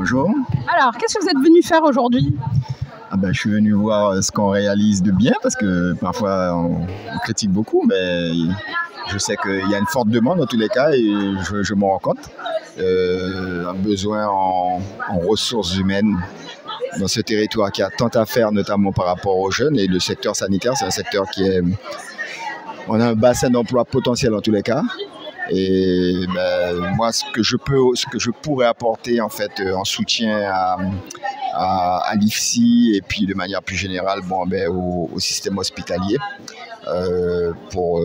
bonjour. Alors, qu'est-ce que vous êtes venu faire aujourd'hui? Je suis venu voir ce qu'on réalise de bien, parce que parfois on critique beaucoup, mais je sais qu'il y a une forte demande dans tous les cas, et je m'en rends compte. Un besoin en ressources humaines dans ce territoire qui a tant à faire, notamment par rapport aux jeunes, et le secteur sanitaire, c'est un secteur qui est... On a un bassin d'emploi potentiel dans tous les cas. Et moi, ce que je pourrais apporter en fait en soutien à l'IFSI et puis de manière plus générale au système hospitalier pour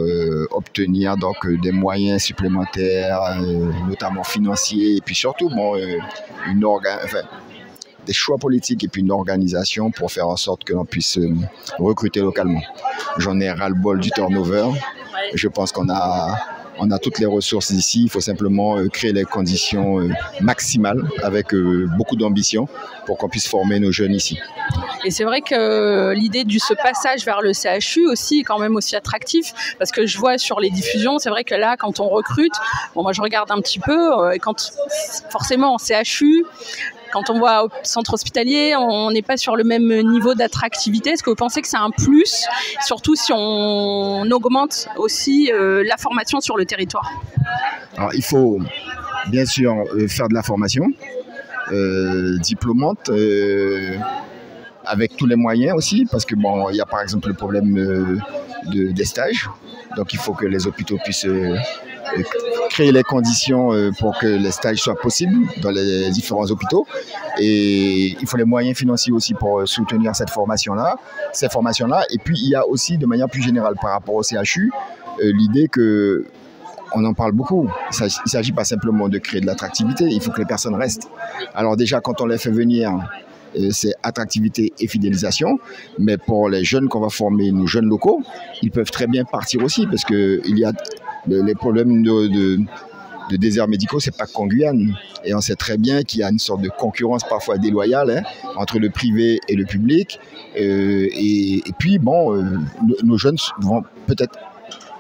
obtenir donc des moyens supplémentaires, notamment financiers, et puis surtout des choix politiques et puis une organisation pour faire en sorte que l'on puisse recruter localement. J'en ai ras-le-bol du turnover. Je pense qu'on a toutes les ressources ici. Il faut simplement créer les conditions maximales avec beaucoup d'ambition pour qu'on puisse former nos jeunes ici. Et c'est vrai que l'idée de ce passage vers le CHU aussi est quand même aussi attractif, parce que je vois sur les diffusions, c'est vrai que là, quand on recrute, moi je regarde un petit peu, et quand forcément en CHU, quand on voit au centre hospitalier, on n'est pas sur le même niveau d'attractivité. Est-ce que vous pensez que c'est un plus, surtout si on augmente aussi la formation sur le territoire? Alors, il faut bien sûr faire de la formation diplômante, avec tous les moyens aussi, parce que il y a par exemple le problème des stages. Donc il faut que les hôpitaux puissent créer les conditions pour que les stages soient possibles dans les différents hôpitaux, et il faut les moyens financiers aussi pour soutenir ces formations-là. Et puis il y a aussi de manière plus générale par rapport au CHU l'idée que on en parle beaucoup. Il ne s'agit pas simplement de créer de l'attractivité, il faut que les personnes restent. Alors déjà, quand on les fait venir, c'est attractivité et fidélisation, mais pour les jeunes qu'on va former, nos jeunes locaux, ils peuvent très bien partir aussi, parce qu'il y a les problèmes de déserts médicaux, c'est pas qu'en Guyane, et on sait très bien qu'il y a une sorte de concurrence parfois déloyale entre le privé et le public, et puis nos jeunes vont peut-être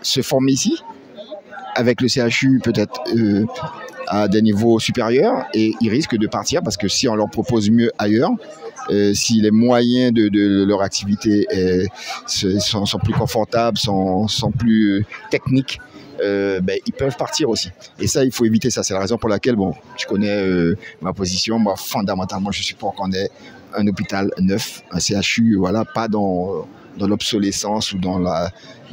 se former ici, avec le CHU peut-être à des niveaux supérieurs, et ils risquent de partir parce que si on leur propose mieux ailleurs, si les moyens de leur activité sont plus confortables, sont plus techniques, ils peuvent partir aussi. Et ça, il faut éviter ça. C'est la raison pour laquelle, tu connais ma position. Moi, fondamentalement, je suis pour qu'on ait un hôpital neuf, un CHU, pas dans l'obsolescence ou dans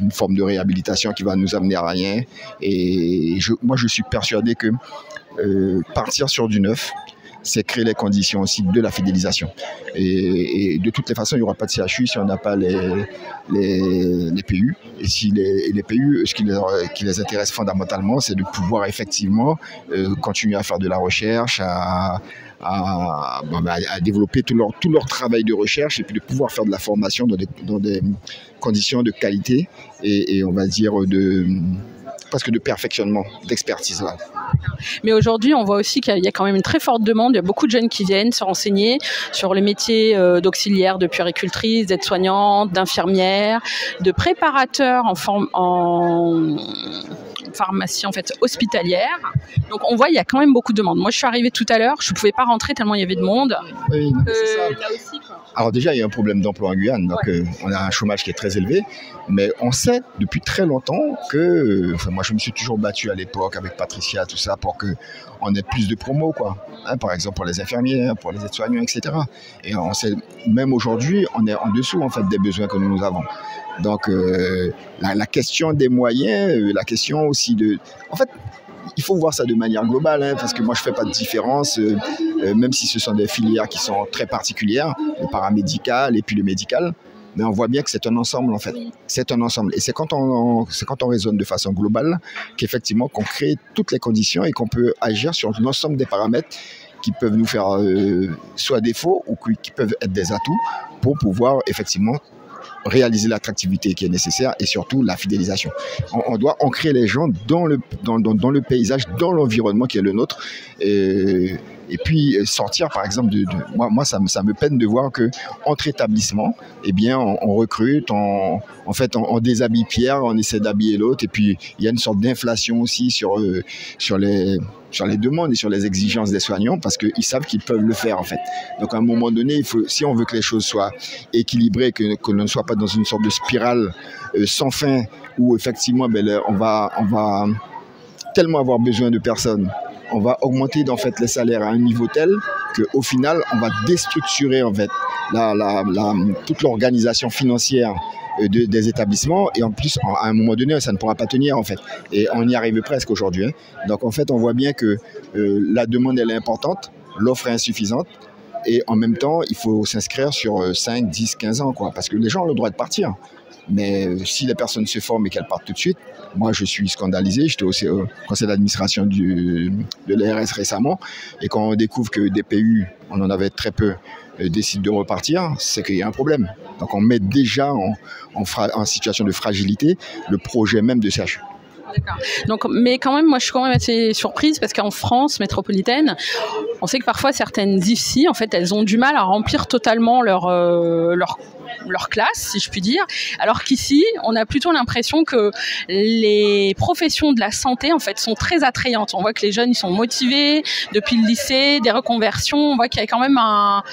une forme de réhabilitation qui va nous amener à rien. Et moi, je suis persuadé que partir sur du neuf, c'est créer les conditions aussi de la fidélisation. Et de toutes les façons, il n'y aura pas de CHU si on n'a pas les PU. Et si les PU, ce qui les intéresse fondamentalement, c'est de pouvoir effectivement continuer à faire de la recherche, à développer tout leur travail de recherche, et puis de pouvoir faire de la formation dans des conditions de qualité et on va dire presque de perfectionnement, d'expertise là. Mais aujourd'hui, on voit aussi qu'il y a quand même une très forte demande. Il y a beaucoup de jeunes qui viennent se renseigner sur les métiers d'auxiliaire, de puéricultrice, d'aide-soignante, d'infirmière, de préparateur en pharmacie hospitalière. Donc on voit il y a quand même beaucoup de demandes. Moi je suis arrivée tout à l'heure, je ne pouvais pas rentrer tellement il y avait de monde. Oui, c'est ça. Là aussi, quoi. Alors déjà il y a un problème d'emploi en Guyane, donc on a un chômage qui est très élevé, mais on sait depuis très longtemps que, moi je me suis toujours battu à l'époque avec Patricia, tout ça, pour qu'on ait plus de promos, par exemple pour les infirmières, pour les aides-soignants, etc. Et on sait, même aujourd'hui, on est en dessous des besoins que nous avons. Donc la question des moyens, la question aussi il faut voir ça de manière globale, parce que moi je ne fais pas de différence, même si ce sont des filières qui sont très particulières, le paramédical et puis le médical, mais on voit bien que c'est un ensemble en fait. C'est un ensemble, et c'est quand on raisonne de façon globale qu'effectivement qu'on crée toutes les conditions et qu'on peut agir sur l'ensemble des paramètres qui peuvent nous faire soit défaut ou qui peuvent être des atouts pour pouvoir effectivement réaliser l'attractivité qui est nécessaire et surtout la fidélisation. On doit ancrer les gens dans le paysage, dans l'environnement qui est le nôtre, et Et puis sortir, par exemple, moi ça me peine de voir que entre établissements, eh bien, on recrute, on déshabille Pierre, on essaie d'habiller l'autre, et puis il y a une sorte d'inflation aussi sur les demandes et sur les exigences des soignants, parce qu'ils savent qu'ils peuvent le faire en fait. Donc à un moment donné, si on veut que les choses soient équilibrées, que l'on ne soit pas dans une sorte de spirale sans fin, où effectivement on va tellement avoir besoin de personnes, on va augmenter en fait les salaires à un niveau tel qu'au final on va déstructurer en fait toute l'organisation financière des établissements, et en plus à un moment donné ça ne pourra pas tenir en fait, et on y arrive presque aujourd'hui, hein. Donc en fait on voit bien que la demande elle est importante, l'offre est insuffisante, et en même temps il faut s'inscrire sur 5, 10, 15 ans quoi, parce que les gens ont le droit de partir. Mais si les personnes se forment et qu'elles partent tout de suite, moi je suis scandalisé. J'étais aussi au conseil d'administration de l'ARS récemment, et quand on découvre que des PU, on en avait très peu, décident de repartir, c'est qu'il y a un problème. Donc on met déjà en situation de fragilité le projet même de CHU. D'accord. Donc, mais quand même, moi, je suis quand même assez surprise parce qu'en France métropolitaine, on sait que parfois certaines IFSI, en fait, elles ont du mal à remplir totalement leur classe, si je puis dire. Alors qu'ici, on a plutôt l'impression que les professions de la santé, en fait, sont très attrayantes. On voit que les jeunes, ils sont motivés depuis le lycée, des reconversions. On voit qu'il y a quand même un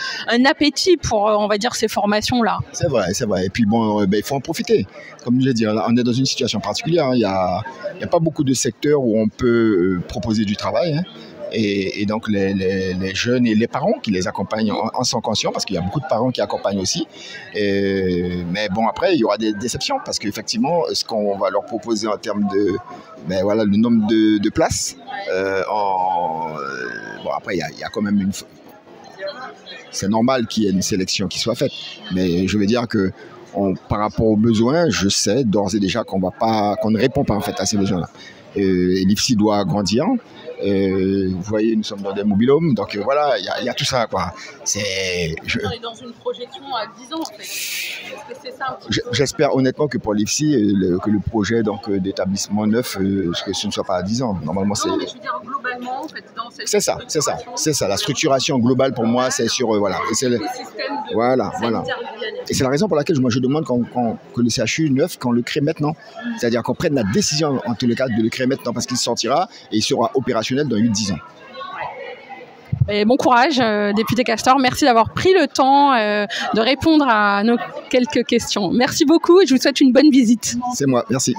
appétit pour, on va dire, ces formations-là. C'est vrai, c'est vrai. Et puis bon, il faut en profiter. Comme je l'ai dit, on est dans une situation particulière. Il y a pas beaucoup de secteurs où on peut proposer du travail, hein. Et donc les jeunes et les parents qui les accompagnent en sont conscients, parce qu'il y a beaucoup de parents qui accompagnent aussi. Mais bon, après il y aura des déceptions, parce qu'effectivement ce qu'on va leur proposer en termes de le nombre de places, bon après il y a quand même c'est normal qu'il y ait une sélection qui soit faite, mais je veux dire que par rapport aux besoins, je sais d'ores et déjà qu'on ne répond pas en fait à ces besoins-là. L'IFSI doit grandir. Vous voyez, nous sommes dans des mobil-homes, donc voilà, il y a tout ça, quoi. On est dans une projection à 10 ans, en fait. Est-ce que c'est ça un petit peu ? J'espère honnêtement que pour l'IFSI, que le projet d'établissement neuf, que ce ne soit pas à 10 ans. Normalement, non, mais je veux dire globalement, en fait, dans cette c'est ça. La structuration globale pour moi, c'est sur voilà. Voilà. Et c'est la raison pour laquelle moi je demande que le CHU neuf, qu'on le crée maintenant. C'est-à-dire qu'on prenne la décision, en tous les cas, de le créer maintenant, parce qu'il sortira et il sera opérationnel dans 8-10 ans. Et bon courage, député Castor. Merci d'avoir pris le temps de répondre à nos quelques questions. Merci beaucoup et je vous souhaite une bonne visite. C'est moi, merci.